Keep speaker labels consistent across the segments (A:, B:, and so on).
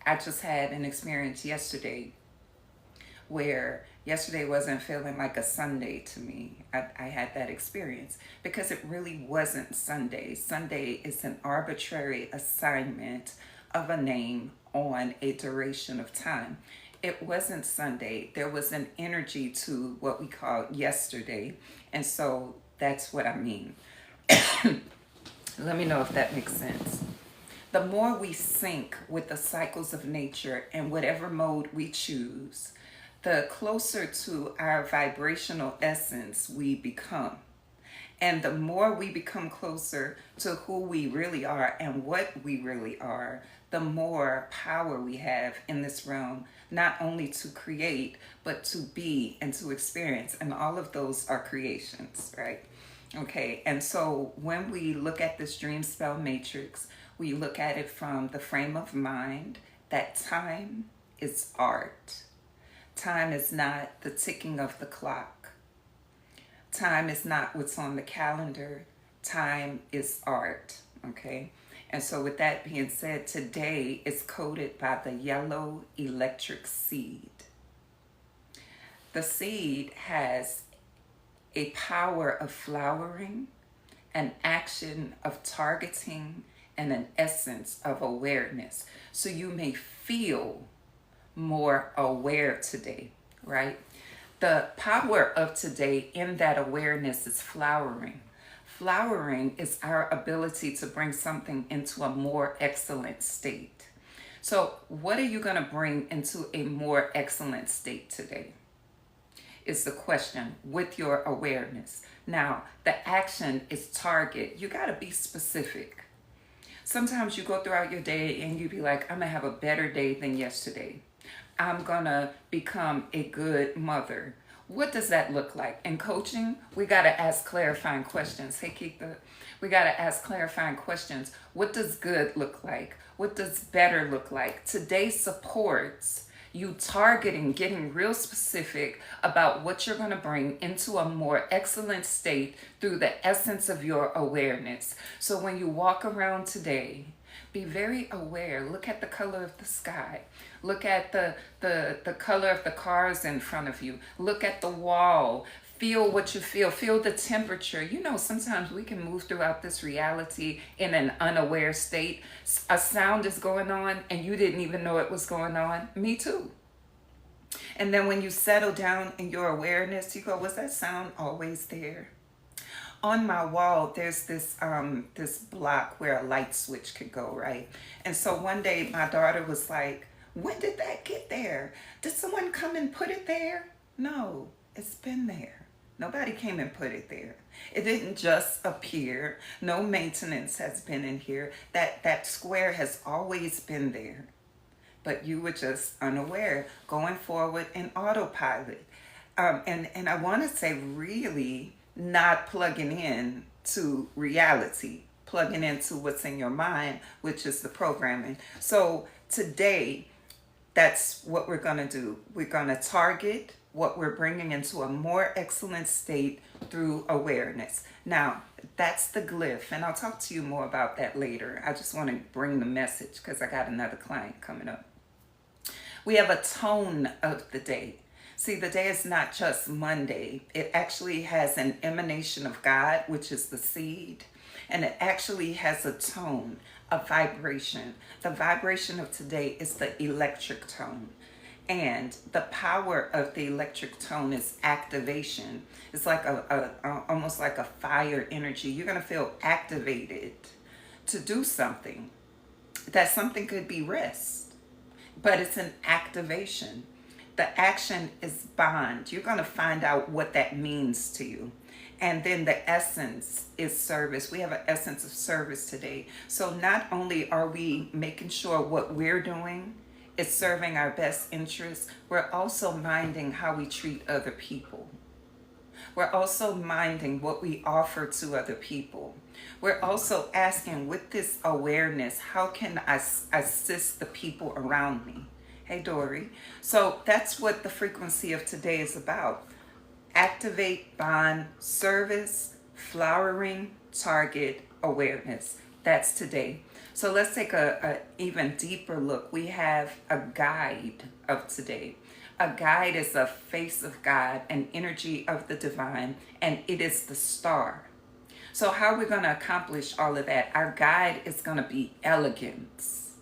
A: I just had an experience yesterday where yesterday wasn't feeling like a Sunday to me. I had that experience because it really wasn't Sunday. Sunday is an arbitrary assignment of a name on a duration of time. It wasn't Sunday. There was an energy to what we call yesterday. And so that's what I mean. Let me know if that makes sense. The more we sync with the cycles of nature and whatever mode we choose, the closer to our vibrational essence we become. And the more we become closer to who we really are and what we really are, the more power we have in this realm, not only to create, but to be and to experience. And all of those are creations, right? Okay, and so when we look at this dream spell matrix, we look at it from the frame of mind that time is art. Time is not the ticking of the clock. Time is not what's on the calendar. Time is art, okay? And so with that being said, today is coded by the yellow electric seed. The seed has a power of flowering, an action of targeting, and an essence of awareness. So you may feel more aware today, right? The power of today in that awareness is flowering. Flowering is our ability to bring something into a more excellent state. So what are you going to bring into a more excellent state today? Is the question with your awareness. Now, the action is target. You got to be specific. Sometimes you go throughout your day and you be like, I'm going to have a better day than yesterday. I'm going to become a good mother. What does that look like? In coaching, we got to ask clarifying questions. Hey, Keitha, we got to ask clarifying questions. What does good look like? What does better look like? Today supports you targeting, getting real specific about what you're going to bring into a more excellent state through the essence of your awareness. So when you walk around today, be very aware. Look at the color of the sky. Look at the color of the cars in front of you. Look at the wall. Feel what you feel. Feel the temperature. You know, sometimes we can move throughout this reality in an unaware state. A sound is going on and you didn't even know it was going on. Me too. And then when you settle down in your awareness, you go, was that sound always there? On my wall, there's this block where a light switch could go, right? And so one day my daughter was like, when did that get there? Did someone come and put it there? No, it's been there. Nobody came and put it there. It didn't just appear. No maintenance has been in here. That square has always been there. But you were just unaware, going forward in autopilot. And I want to say really not plugging in to reality, plugging into what's in your mind, which is the programming. So today, that's what we're going to do. We're going to target what we're bringing into a more excellent state through awareness. Now, that's the glyph, and I'll talk to you more about that later. I just want to bring the message because I got another client coming up. We have a tone of the day. See, the day is not just Monday. It actually has an emanation of God, which is the seed, and it actually has a tone, a vibration. The vibration of today is the electric tone. And the power of the electric tone is activation. It's like almost like a fire energy. You're going to feel activated to do something. That something could be rest, but it's an activation. The action is bond. You're going to find out what that means to you. And then the essence is service. We have an essence of service today. So not only are we making sure what we're doing is serving our best interests, we're also minding how we treat other people. We're also minding what we offer to other people. We're also asking, with this awareness, how can I assist the people around me? Hey, Dory. So that's what the frequency of today is about. Activate, bond, service, flowering, target, awareness. That's today. So let's take a even deeper look. We have a guide of today. A guide is a face of God, an energy of the divine, and it is the star. So how are we going to accomplish all of that? Our guide is going to be elegance.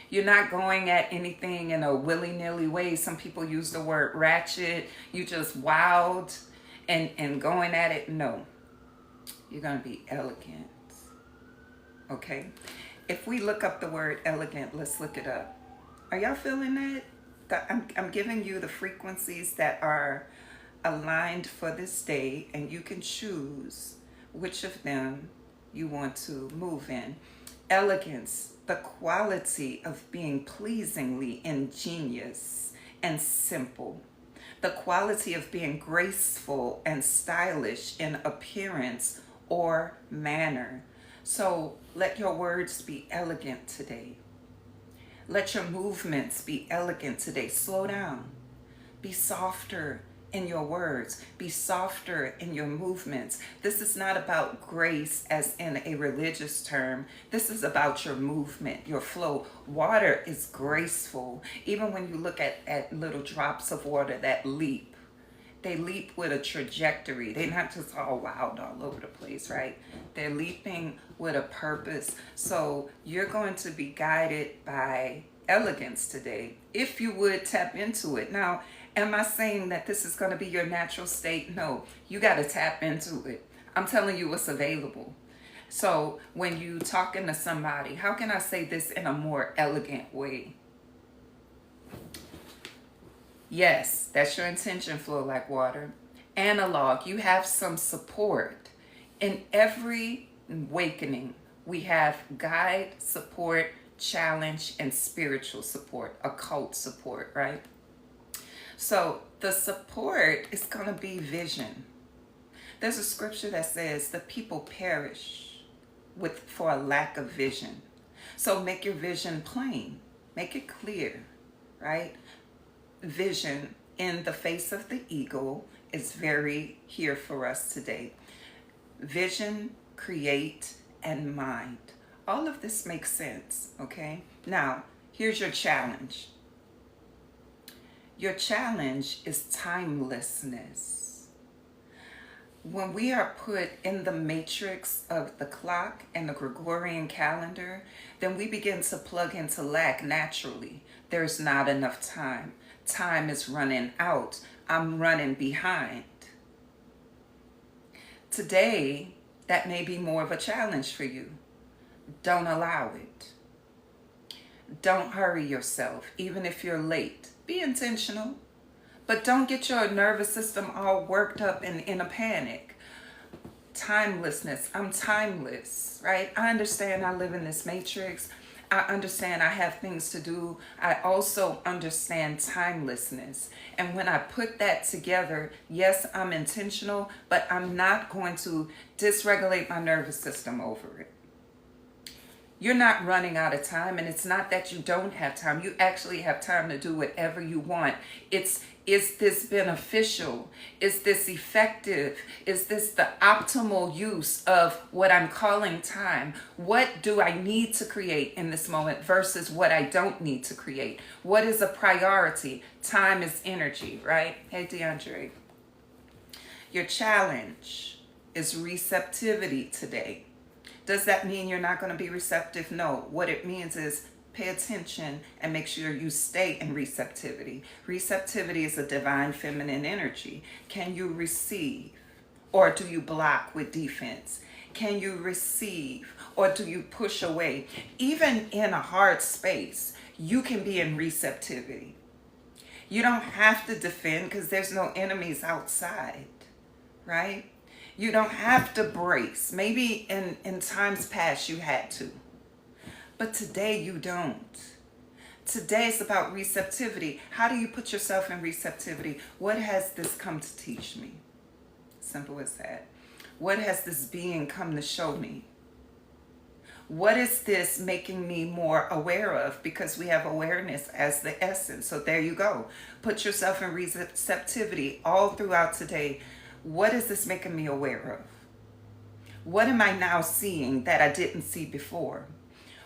A: You're not going at anything in a willy-nilly way. Some people use the word ratchet. You just wild and going at it. No, you're going to be elegant. Okay? If we look up the word elegant, let's look it up. Are y'all feeling that? I'm giving you the frequencies that are aligned for this day, and you can choose which of them you want to move in. Elegance, the quality of being pleasingly ingenious and simple. The quality of being graceful and stylish in appearance or manner. So let your words be elegant today. Let your movements be elegant today. Slow down. Be softer in your words. Be softer in your movements. This is not about grace as in a religious term. This is about your movement, your flow. Water is graceful. Even when you look at little drops of water that leap, they leap with a trajectory. They're not just all wild all over the place, right? They're leaping with a purpose. So you're going to be guided by elegance today, if you would tap into it. Now, am I saying that this is going to be your natural state? No, you got to tap into it. I'm telling you what's available. So when you talking to somebody, how can I say this in a more elegant way? Yes, that's your intention, flow like water. Analog, you have some support. In every awakening, we have guide, support, challenge, and spiritual support, occult support, right? So the support is going to be vision. There's a scripture that says the people perish for a lack of vision. So make your vision plain, make it clear, right? Vision in the face of the eagle is very here for us today. Vision, create, and mind. All of this makes sense, okay? Now, here's your challenge. Your challenge is timelessness. When we are put in the matrix of the clock and the Gregorian calendar, then we begin to plug into lack naturally. There's not enough time. Time is running out. I'm running behind. Today, that may be more of a challenge for you. Don't allow it. Don't hurry yourself, even if you're late. Be intentional, but don't get your nervous system all worked up and in a panic. Timelessness. I'm timeless, right? I understand I live in this matrix. I understand I have things to do. I also understand timelessness. And when I put that together, yes, I'm intentional, but I'm not going to dysregulate my nervous system over it. You're not running out of time, and it's not that you don't have time. You actually have time to do whatever you want. Is this beneficial? Is this effective? Is this the optimal use of what I'm calling time? What do I need to create in this moment versus what I don't need to create? What is a priority? Time is energy, right? Hey, DeAndre. Your challenge is receptivity today. Does that mean you're not going to be receptive? No. What it means is pay attention and make sure you stay in receptivity. Receptivity is a divine feminine energy. Can you receive, or do you block with defense? Can you receive, or do you push away? Even in a hard space, you can be in receptivity. You don't have to defend because there's no enemies outside, right? You don't have to brace. Maybe in times past you had to. But today you don't. Today it's about receptivity. How do you put yourself in receptivity? What has this come to teach me? Simple as that. What has this being come to show me? What is this making me more aware of? Because we have awareness as the essence. So there you go. Put yourself in receptivity all throughout today. What is this making me aware of? What am I now seeing that I didn't see before?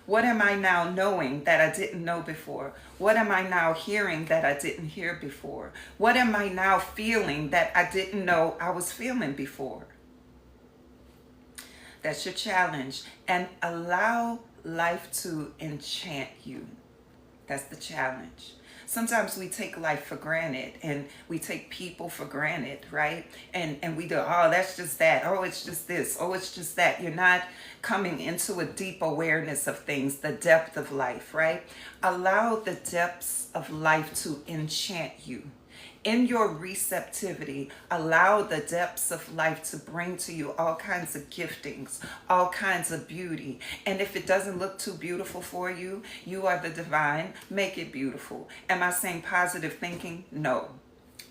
A: What am I now knowing that I didn't know before? What am I now hearing that I didn't hear before? What am I now feeling that I didn't know I was feeling before? That's your challenge. And allow life to enchant you. That's the challenge. Sometimes we take life for granted and we take people for granted, right? And we do, oh, that's just that. Oh, it's just this. Oh, it's just that. You're not coming into a deep awareness of things, the depth of life, right? Allow the depths of life to enchant you. In your receptivity, allow the depths of life to bring to you all kinds of giftings, all kinds of beauty. And if it doesn't look too beautiful for you, you are the divine, make it beautiful. Am I saying positive thinking? No.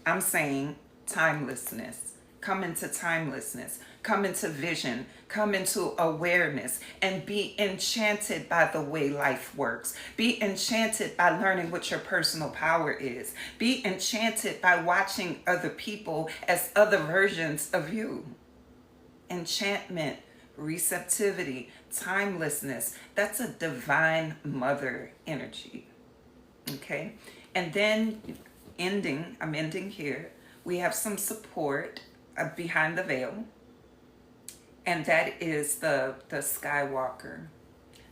A: I'm saying timelessness. Come into timelessness. Come into vision. Come into awareness and be enchanted by the way life works. Be enchanted by learning what your personal power is. Be enchanted by watching other people as other versions of you. Enchantment, receptivity, timelessness. That's a divine mother energy. Okay? And then I'm ending here. We have some support behind the veil. And that is the Skywalker.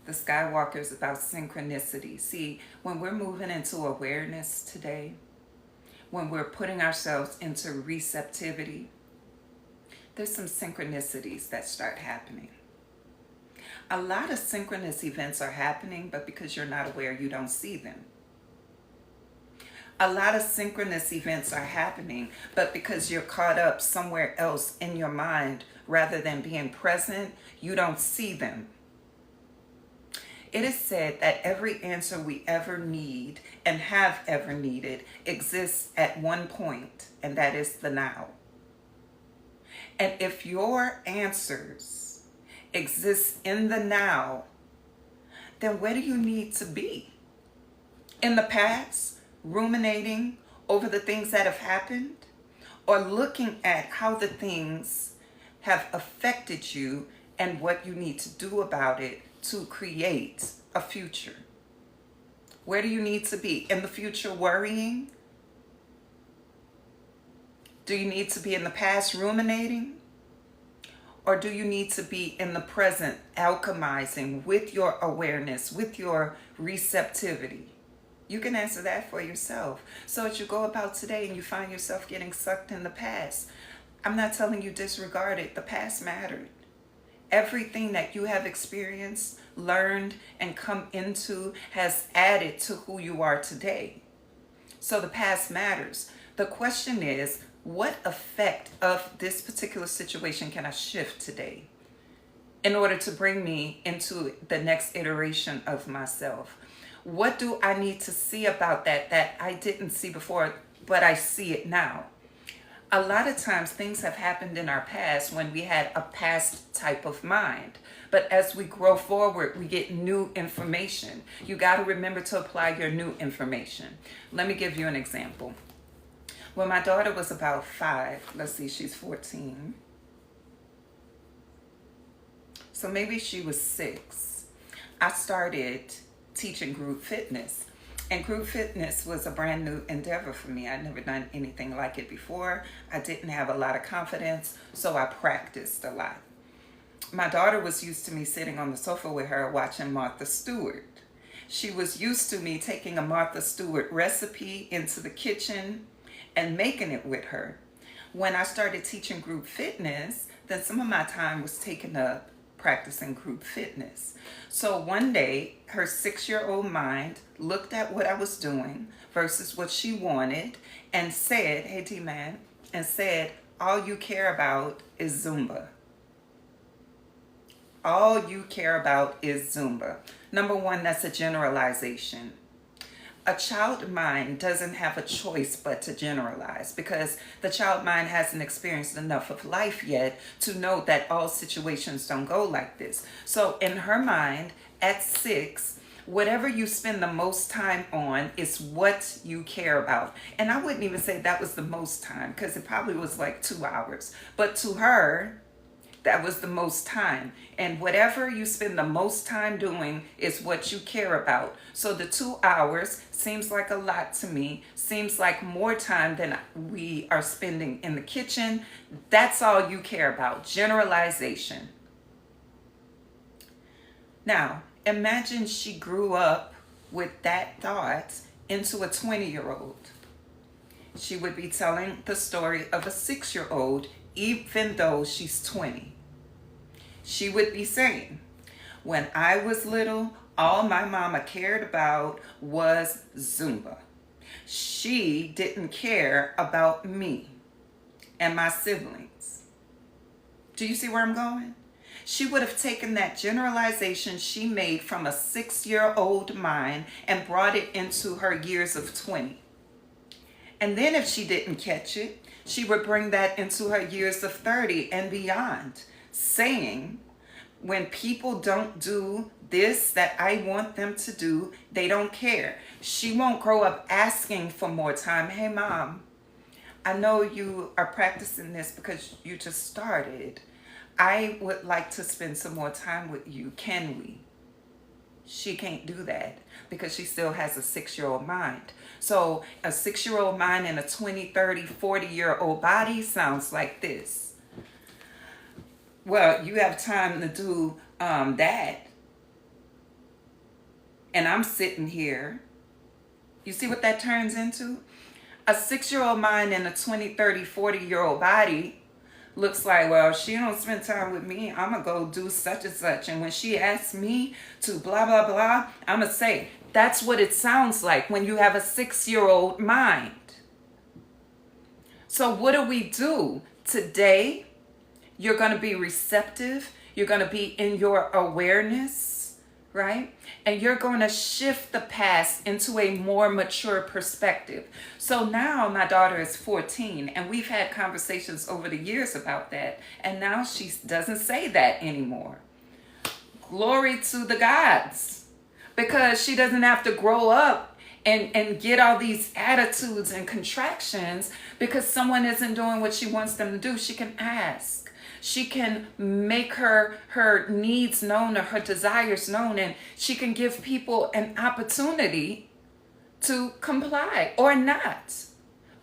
A: The Skywalker is about synchronicity. See, when we're moving into awareness today, when we're putting ourselves into receptivity, there's some synchronicities that start happening. A lot of synchronous events are happening, but because you're not aware, you don't see them. A lot of synchronous events are happening, but because you're caught up somewhere else in your mind rather than being present, you don't see them. It is said that every answer we ever need and have ever needed exists at one point, and that is the now. And if your answers exist in the now, then where do you need to be? In the past? Ruminating over the things that have happened, or looking at how the things have affected you and what you need to do about it to create a future? Where do you need to be? In the future worrying? Do you need to be in the past ruminating? Or do you need to be in the present alchemizing with your awareness, with your receptivity? You can answer that for yourself. So as you go about today and you find yourself getting sucked in the past, I'm not telling you disregard it. The past mattered. Everything that you have experienced, learned, and come into has added to who you are today. So the past matters. The question is, what effect of this particular situation can I shift today in order to bring me into the next iteration of myself? What do I need to see about that I didn't see before, but I see it now? A lot of times things have happened in our past when we had a past type of mind. But as we grow forward, we get new information. You got to remember to apply your new information. Let me give you an example. When my daughter was about 5, let's see, she's 14. So maybe she was 6. I started teaching group fitness. And group fitness was a brand new endeavor for me. I'd never done anything like it before. I didn't have a lot of confidence, so I practiced a lot. My daughter was used to me sitting on the sofa with her watching Martha Stewart. She was used to me taking a Martha Stewart recipe into the kitchen and making it with her. When I started teaching group fitness, then some of my time was taken up practicing group fitness. So one day, her 6-year-old mind looked at what I was doing versus what she wanted and said, hey D-Man, and said, all you care about is Zumba. All you care about is Zumba. Number one, that's a generalization. A child mind doesn't have a choice but to generalize because the child mind hasn't experienced enough of life yet to know that all situations don't go like this. So in her mind, at 6, whatever you spend the most time on is what you care about. And I wouldn't even say that was the most time because it probably was like 2 hours. But to her, That was the most time. And whatever you spend the most time doing is what you care about. So the 2 hours seems like a lot to me, seems like more time than we are spending in the kitchen. That's all you care about. Generalization. Now, imagine she grew up with that thought into a 20-year-old. She would be telling the story of a 6-year-old, even though she's 20. She would be saying, when I was little, all my mama cared about was Zumba. She didn't care about me and my siblings. Do you see where I'm going? She would have taken that generalization she made from a 6-year-old mind and brought it into her years of 20. And then if she didn't catch it, she would bring that into her years of 30 and beyond, saying, when people don't do this that I want them to do, they don't care. She won't grow up asking for more time. Hey, mom, I know you are practicing this because you just started. I would like to spend some more time with you. Can we? She can't do that because she still has a 6-year-old mind. So a 6-year-old mind in a 20, 30, 40-year-old body sounds like this. Well, you have time to do that. And I'm sitting here. You see what that turns into? A 6-year-old mind in a 20, 30, 40-year-old body looks like, well, she don't spend time with me, I'm going to go do such and such. And when she asks me to blah, blah, blah, I'm going to say, that's what it sounds like when you have a 6-year-old mind. So what do we do? Today, you're going to be receptive. You're going to be in your awareness, right? And you're going to shift the past into a more mature perspective. So now my daughter is 14, and we've had conversations over the years about that. And now she doesn't say that anymore. Glory to the gods. Because she doesn't have to grow up and get all these attitudes and contractions because someone isn't doing what she wants them to do. She can ask. She can make her needs known or her desires known, and she can give people an opportunity to comply or not.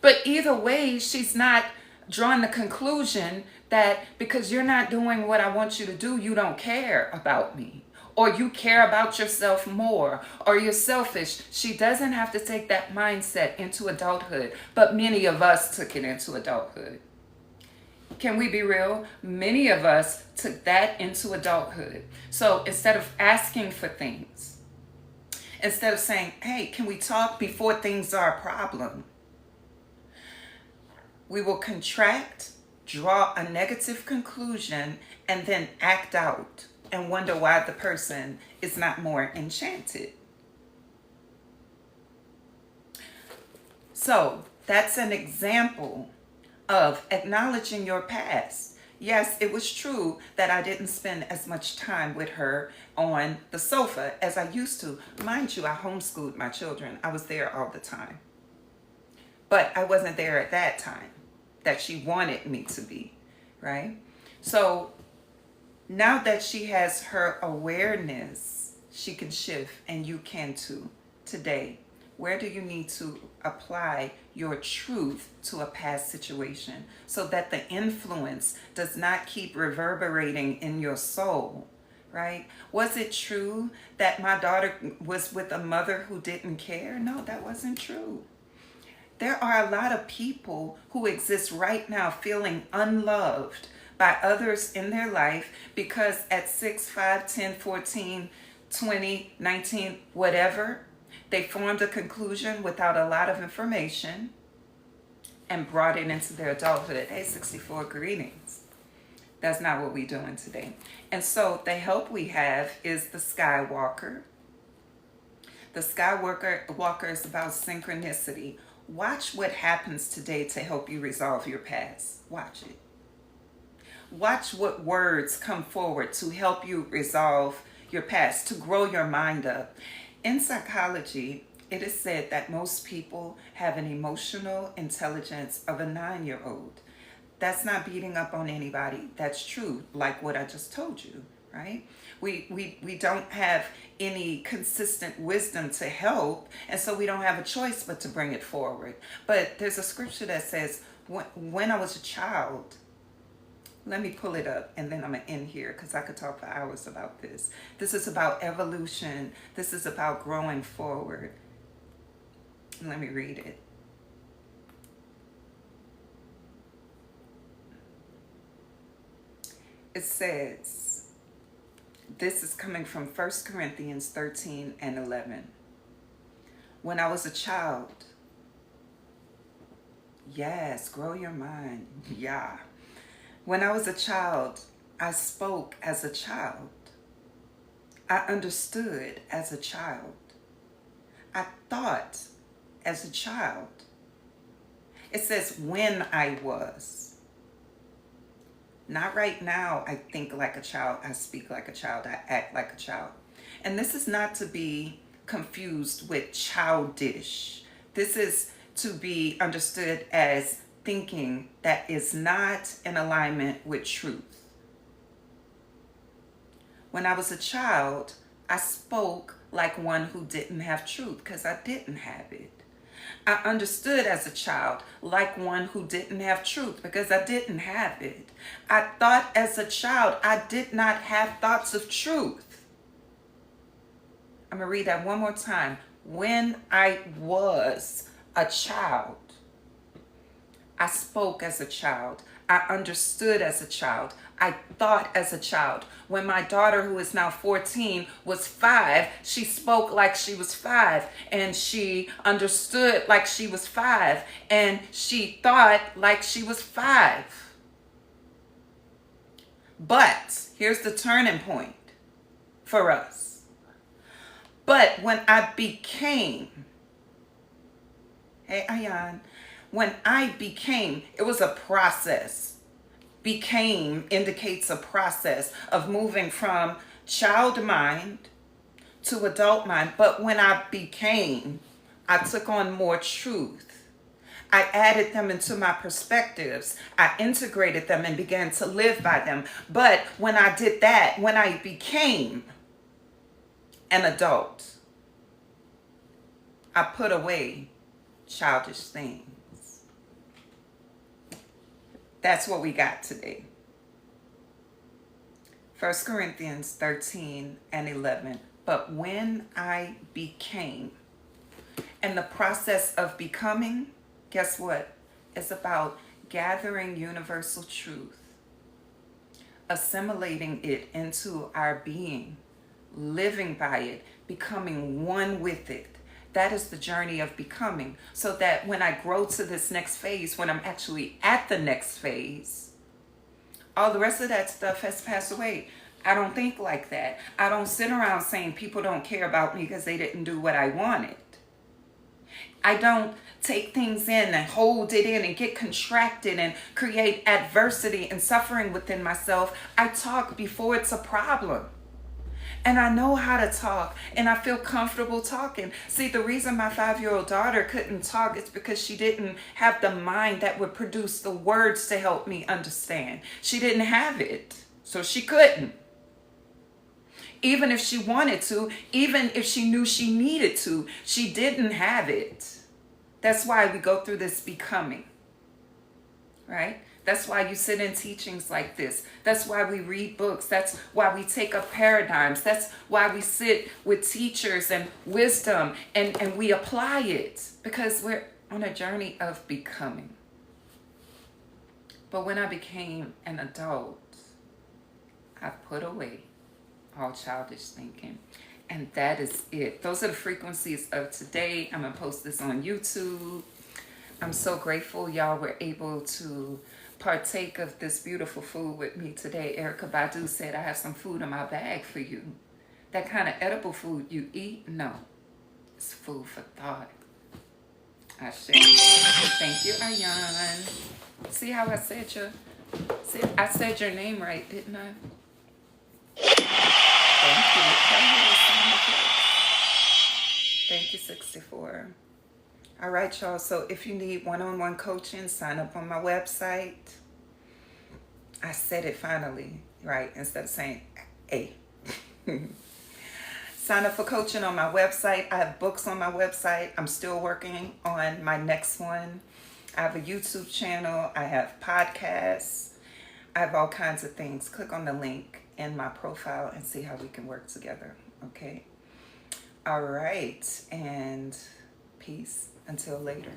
A: But either way, she's not drawing the conclusion that because you're not doing what I want you to do, you don't care about me. Or you care about yourself more, or you're selfish. She doesn't have to take that mindset into adulthood, but many of us took it into adulthood. Can we be real? Many of us took that into adulthood. So instead of asking for things, instead of saying, hey, can we talk before things are a problem? We will contract, draw a negative conclusion, and then act out and wonder why the person is not more enchanted. So that's an example of acknowledging your past. Yes, it was true that I didn't spend as much time with her on the sofa as I used to. Mind you, I homeschooled my children. I was there all the time. But I wasn't there at that time that she wanted me to be, right? So now that she has her awareness, she can shift, and you can too. Today, where do you need to apply your truth to a past situation so that the influence does not keep reverberating in your soul, right? Was it true that my daughter was with a mother who didn't care? No, that wasn't true. There are a lot of people who exist right now feeling unloved by others in their life because at 6, 5, 10, 14, 20, 19, whatever, they formed a conclusion without a lot of information and brought it into their adulthood. Hey, 64, greetings. That's not what we're doing today. And so the help we have is the Skywalker. The Skywalker is about synchronicity. Watch what happens today to help you resolve your past. Watch it. Watch what words come forward to help you resolve your past, to grow your mind up. In psychology, it is said that most people have an emotional intelligence of a 9-year-old. That's not beating up on anybody. That's true, like what I just told you, right? We don't have any consistent wisdom to help, and so we don't have a choice but to bring it forward. But there's a scripture that says, when I was a child, let me pull it up and then I'm going to end here because I could talk for hours about this. This is about evolution. This is about growing forward. Let me read it. It says, this is coming from 1 Corinthians 13 and 11. When I was a child, yes, grow your mind, yeah. When I was a child, I spoke as a child. I understood as a child. I thought as a child. It says when I was. Not right now, I think like a child, I speak like a child, I act like a child. And this is not to be confused with childish. This is to be understood as thinking that is not in alignment with truth. When I was a child, I spoke like one who didn't have truth because I didn't have it. I understood as a child like one who didn't have truth because I didn't have it. I thought as a child I did not have thoughts of truth. I'm going to read that one more time. When I was a child, I spoke as a child. I understood as a child. I thought as a child. When my daughter, who is now 14, was 5, she spoke like she was 5, and she understood like she was 5, and she thought like she was 5. But here's the turning point for us. But when I became, hey, Ayan, when I became, it was a process. Became indicates a process of moving from child mind to adult mind. But when I became, I took on more truth. I added them into my perspectives. I integrated them and began to live by them. But when I did that, when I became an adult, I put away childish things. That's what we got today. 1 Corinthians 13 and 11. But when I became, and the process of becoming, guess what? It's about gathering universal truth, assimilating it into our being, living by it, becoming one with it. That is the journey of becoming, so that when I grow to this next phase, when I'm actually at the next phase, all the rest of that stuff has passed away. I don't think like that. I don't sit around saying people don't care about me because they didn't do what I wanted. I don't take things in and hold it in and get contracted and create adversity and suffering within myself. I talk before it's a problem. And I know how to talk, and I feel comfortable talking. See, the reason my 5-year-old daughter couldn't talk is because she didn't have the mind that would produce the words to help me understand. She didn't have it, so she couldn't. Even if she wanted to, even if she knew she needed to, she didn't have it. That's why we go through this becoming, right? That's why you sit in teachings like this. That's why we read books. That's why we take up paradigms. That's why we sit with teachers and wisdom and we apply it, because we're on a journey of becoming. But when I became an adult, I put away all childish thinking. And that is it. Those are the frequencies of today. I'm going to post this on YouTube. I'm so grateful y'all were able to partake of this beautiful food with me today. Erica Badu said, I have some food in my bag for you. That kind of edible food you eat? No. It's food for thought. I share. Thank you, Ayan. See how I said I said your name right, didn't I? Thank you. Thank you, 64. All right, y'all. So if you need one-on-one coaching, sign up on my website. I said it finally, right? Instead of saying A. Sign up for coaching on my website. I have books on my website. I'm still working on my next one. I have a YouTube channel. I have podcasts. I have all kinds of things. Click on the link in my profile and see how we can work together. Okay? All right. And peace until later.